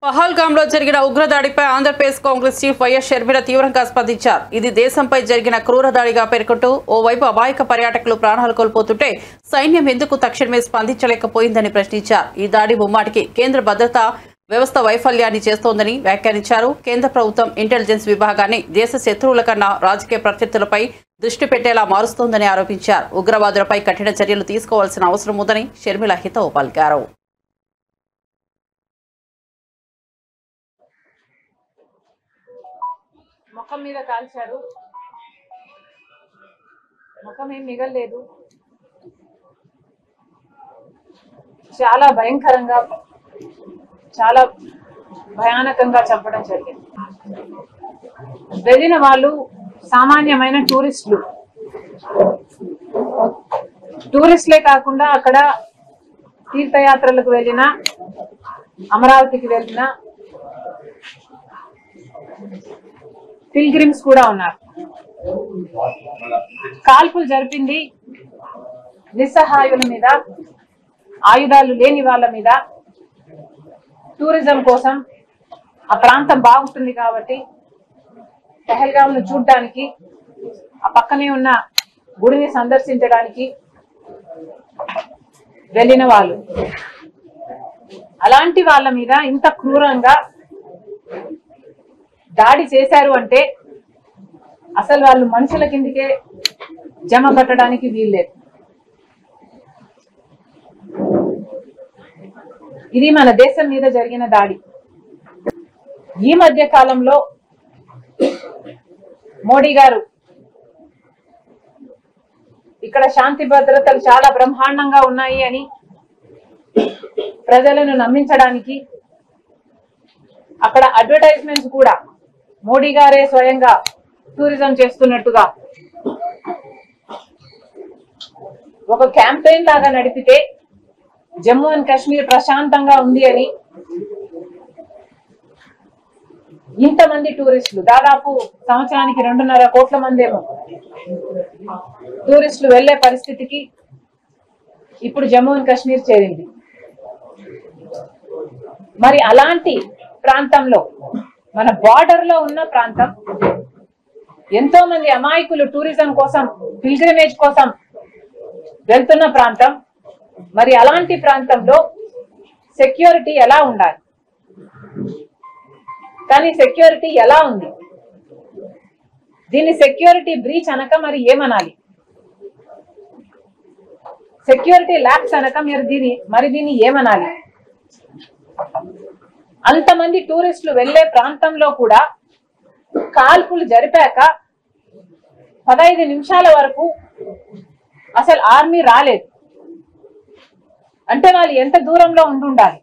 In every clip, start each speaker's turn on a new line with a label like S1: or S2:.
S1: పహల్గాంలో జరిగిన ఉగ్రదాడిపై Andhra Pradesh Congress chief YS Sharmila తీవ్రంగా స్పందించారు. ఇది దేశంపై జరిగిన క్రూరదాడిగా పేర్కొంటూ ఓవైపు అమాయక పర్యాటకులు ప్రాణాలు కోల్పోతుంటే సైన్యం ఎందుకు తక్షణమే స్పందించలేకపోయిందని ప్రశ్నించారు. ఈ దాడి ముమ్మాటికి కేంద్ర భద్రతా వ్యవస్థ వైఫల్యాన్ని చేస్తోందని వ్యాఖ్యానించారు. కేంద్ర ప్రభుత్వం ఇంటెలిజెన్స్ విభాగాన్ని దేశ శత్రువుల కన్నా రాజకీయ ప్రత్యర్థులపై దృష్టి పెట్టేలా మారుస్తోందని ఆరోపించారు. ఉగ్రవాదులపై కఠిన చర్యలు తీసుకోవాల్సిన అవసరం ఉందని షర్మిల హితవు పలికారు.
S2: ముఖం మీద కాల్చారు. ముఖం ఏం మిగలలేదు. చాలా భయంకరంగా, చాలా భయానకంగా చంపడం జరిగింది. వెళ్ళిన వాళ్ళు సామాన్యమైన టూరిస్టులే కాకుండా అక్కడ తీర్థయాత్రలకు వెళ్ళిన, అమరావతికి వెళ్ళిన పిల్గ్రిమ్స్ కూడా ఉన్నారు. కాల్పులు జరిపింది నిస్సహాయుల మీద, ఆయుధాలు లేని వాళ్ళ మీద. టూరిజం కోసం ఆ ప్రాంతం బాగుంటుంది కాబట్టి పహల్గాంను చూడడానికి, ఆ పక్కనే ఉన్న గుడిని సందర్శించడానికి వెళ్ళిన వాళ్ళు. అలాంటి వాళ్ళ మీద ఇంత క్రూరంగా దాడి చేశారు అంటే అసలు వాళ్ళు మనుషుల కిందికే జమ కట్టడానికి వీల్లేదు. ఇది మన దేశం మీద జరిగిన దాడి. ఈ మధ్య కాలంలో మోడీ గారు ఇక్కడ శాంతి భద్రతలు చాలా బ్రహ్మాండంగా ఉన్నాయి అని ప్రజలను నమ్మించడానికి అక్కడ అడ్వర్టైజ్మెంట్స్ కూడా మోడీ గారే స్వయంగా టూరిజం చేస్తున్నట్టుగా ఒక క్యాంపెయిన్ లాగా నడిపితే జమ్మూ అండ్ కాశ్మీర్ ప్రశాంతంగా ఉంది అని ఇంతమంది టూరిస్టులు, దాదాపు సంవత్సరానికి 2.5 కోట్ల మంది ఏమో టూరిస్టులు వెళ్లే పరిస్థితికి ఇప్పుడు జమ్మూ అండ్ కాశ్మీర్ చేరింది. మరి అలాంటి ప్రాంతంలో, మన బార్డర్ లో ఉన్న ప్రాంతం, ఎంతో మంది అమాయకులు టూరిజం కోసం, పిల్గ్రిమేజ్ కోసం వెళ్తున్న ప్రాంతం. మరి అలాంటి ప్రాంతంలో సెక్యూరిటీ ఎలా ఉండాలి? కానీ సెక్యూరిటీ ఎలా ఉంది? దీన్ని సెక్యూరిటీ బ్రీచ్ అనక మరి ఏమనాలి? సెక్యూరిటీ ల్యాప్స్ అనక మరి దీన్ని ఏమనాలి? అంతమంది టూరిస్టులు వెళ్లే ప్రాంతంలో కూడా కాల్పులు జరిపాక 15 నిమిషాల వరకు అసలు ఆర్మీ రాలేదు. అంటే వాళ్ళు ఎంత దూరంలో ఉండాలి?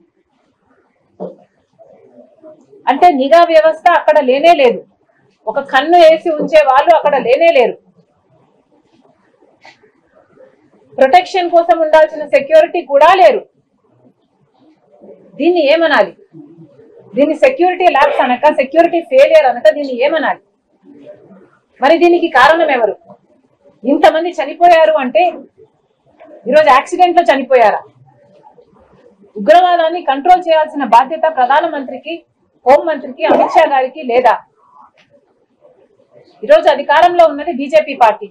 S2: అంటే నిఘా వ్యవస్థ అక్కడ లేనే లేదు. ఒక కన్ను వేసి ఉంచే వాళ్ళు అక్కడ లేనే లేరు. ప్రొటెక్షన్ కోసం ఉండాల్సిన సెక్యూరిటీ కూడా లేరు. దీన్ని ఏమనాలి? దీన్ని సెక్యూరిటీ ల్యాప్స్ అనక, సెక్యూరిటీ ఫెయిలియర్ అనక దీన్ని ఏమనాలి? మరి దీనికి కారణం ఎవరు? ఇంతమంది చనిపోయారు అంటే ఈరోజు యాక్సిడెంట్ లో చనిపోయారా? ఉగ్రవాదాన్ని కంట్రోల్ చేయాల్సిన బాధ్యత ప్రధానమంత్రికి, హోంమంత్రికి, అమిత్ షా గారికి లేదా? ఈరోజు అధికారంలో ఉన్నది బీజేపీ పార్టీ.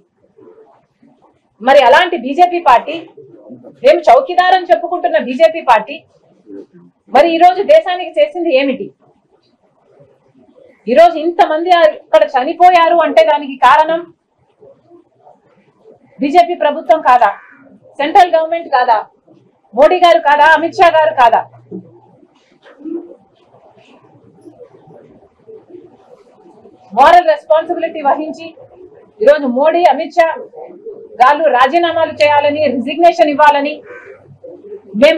S2: మరి అలాంటి బీజేపీ పార్టీ, మేము చౌకీదార్ అని చెప్పుకుంటున్న బీజేపీ పార్టీ మరి ఈరోజు దేశానికి చేసింది ఏమిటి? ఈరోజు ఇంతమంది అక్కడ చనిపోయారు అంటే దానికి కారణం బీజేపీ ప్రభుత్వం కాదా? సెంట్రల్ గవర్నమెంట్ కాదా? మోడీ గారు కాదా? అమిత్ షా గారు కాదా? మోరల్ రెస్పాన్సిబిలిటీ వహించి ఈరోజు మోడీ, అమిత్ షా గారు రాజీనామాలు చేయాలని, రిజిగ్నేషన్ ఇవ్వాలని